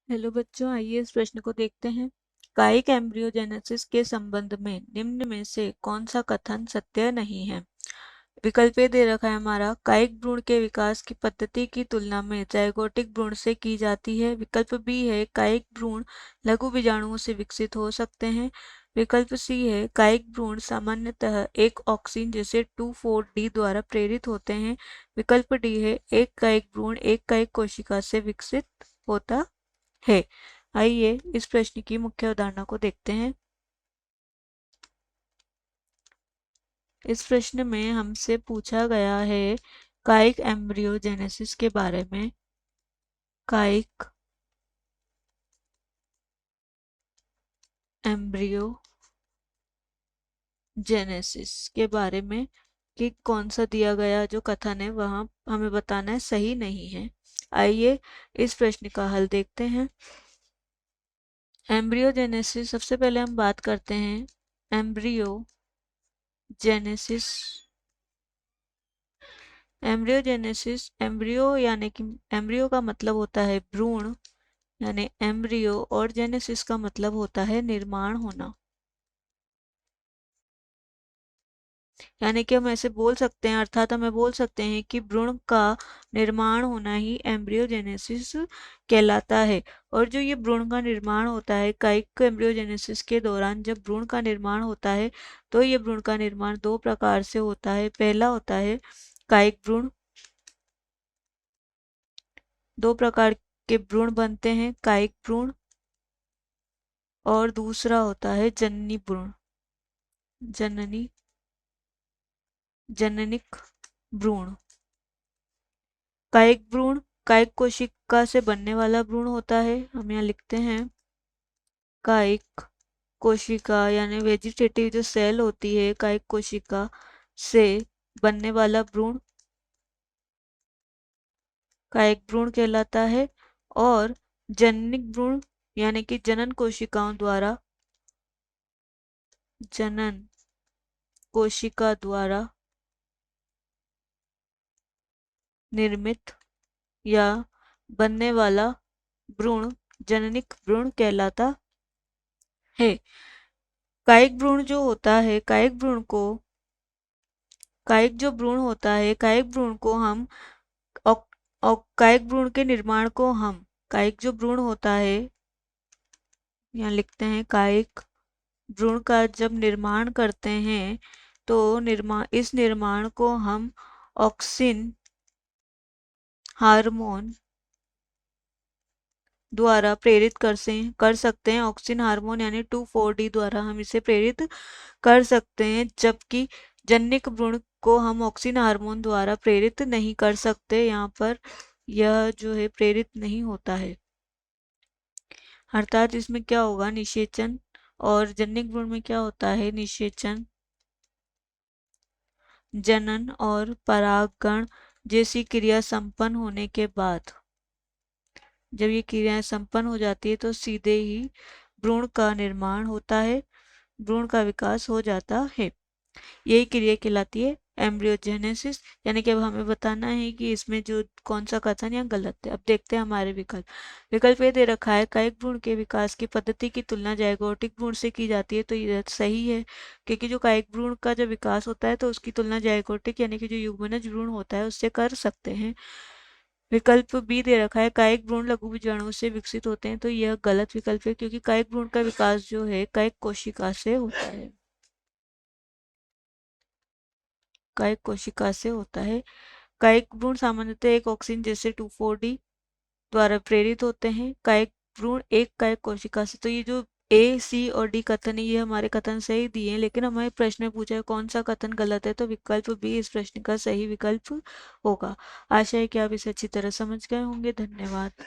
Hello बच्चों, आइए इस प्रश्न को देखते हैं। कायिक एम्ब्रियोजेनेसिस के संबंध में निम्न में से कौन सा कथन सत्य नहीं है। विकल्प ए दे रखा है हमारा, कायिक भ्रूण के विकास की पद्धति की तुलना में जाइगोटिक भ्रूण से की जाती है। विकल्प बी है, कायिक भ्रूण लघु बीजाणुओं से विकसित हो सकते हैं। विकल्प सी है, कायिक भ्रूण सामान्यतः एक ऑक्सिन जैसे 2,4-D द्वारा प्रेरित होते हैं। विकल्प डी है, एक कायिक भ्रूण एक कायिक कोशिका से विकसित होता है। आइए इस प्रश्न की मुख्य अवधारणा को देखते हैं। इस प्रश्न में हमसे पूछा गया है कायिक एम्ब्रियोजेनेसिस के बारे में। कायिक एम्ब्रियोजेनेसिस के बारे में कि कौन सा दिया गया जो कथन है वह हमें बताना है सही नहीं है। आइए इस प्रश्न का हल देखते हैं। एम्ब्रियोजेनेसिस, सबसे पहले हम बात करते हैं एम्ब्रियोजेनेसिस। एम्ब्रियोजेनेसिस, एम्ब्रियो यानी कि एम्ब्रियो का मतलब होता है भ्रूण यानी एम्ब्रियो, और जेनेसिस का मतलब होता है निर्माण होना। यानी कि हम ऐसे बोल सकते हैं, अर्थात हमें बोल सकते हैं कि भ्रूण का निर्माण होना ही एम्ब्रियोजेनेसिस कहलाता है। और जो ये भ्रूण का निर्माण होता है कायिक एम्ब्रियोजेनेसिस के दौरान, जब भ्रूण का निर्माण होता है तो ये भ्रूण का निर्माण दो प्रकार से होता है। पहला होता है कायिक भ्रूण, दो प्रकार के भ्रूण बनते हैं, कायिक भ्रूण और दूसरा होता है जननी भ्रूण, जननी जननिक भ्रूण। कायिक भ्रूण कायिक कोशिका से बनने वाला भ्रूण होता है। हम यहाँ लिखते हैं कायिक कोशिका यानी वेजिटेटिव जो सेल होती है कायिक कोशिका से बनने वाला भ्रूण कायिक भ्रूण कहलाता है। और जननिक भ्रूण यानी कि जनन कोशिका द्वारा निर्मित या बनने वाला भ्रूण जननिक भ्रूण कहलाता है। कायिक भ्रूण जो होता है, कायिक जो भ्रूण होता है, कायिक भ्रूण को हम कायिक भ्रूण के निर्माण को हम कायिक जो भ्रूण होता है, यहाँ लिखते हैं कायिक भ्रूण का जब निर्माण करते हैं तो इस निर्माण को हम ऑक्सिन हार्मोन द्वारा प्रेरित कर सकते हैं। ऑक्सिन हार्मोन यानी 2,4-D द्वारा हम इसे प्रेरित कर सकते हैं, जबकि जनिक भ्रूण को हम ऑक्सिन हार्मोन द्वारा प्रेरित नहीं कर सकते। यहाँ पर यह जो है प्रेरित नहीं होता है, अर्थात इसमें क्या होगा निषेचन, और जनिक भ्रूण में क्या होता है निषेचन, जनन और परागण जैसी क्रिया संपन्न होने के बाद, जब ये क्रियाएं संपन्न हो जाती है तो सीधे ही भ्रूण का निर्माण होता है, भ्रूण का विकास हो जाता है। यही क्रिया कहलाती है एम्ब्रियोजेनेसिस। यानी कि अब हमें बताना है कि इसमें जो कौन सा कथन या गलत है। अब देखते हैं हमारे विकल्प। विकल्प ये दे रखा है, कायिक भ्रूण के विकास की पद्धति की तुलना जाइगोटिक भ्रूण से की जाती है। तो ये सही है, क्योंकि जो कायिक भ्रूण का जब विकास होता है तो उसकी तुलना जाइगोटिक यानी कि जो युग्मनज भ्रूण होता है उससे कर सकते हैं। विकल्प बी दे रखा है, कायिक भ्रूण लघु बीजाणुओं से विकसित होते हैं। तो यह गलत विकल्प है, क्योंकि कायिक भ्रूण का विकास जो है कायिक कोशिका से होता है, कायिक कोशिका से होता है। कायिक भ्रूण सामान्यतः एक ऑक्सिन जैसे 2,4-D द्वारा प्रेरित होते हैं। कायिक भ्रूण एक कायिक कोशिका से, तो ये जो ए, सी और डी कथन है ये हमारे कथन सही दिए हैं, लेकिन हमारे प्रश्न में पूछा है कौन सा कथन गलत है, तो विकल्प बी इस प्रश्न का सही विकल्प होगा। आशा है कि आप इसे अच्छी तरह समझ गए होंगे। धन्यवाद।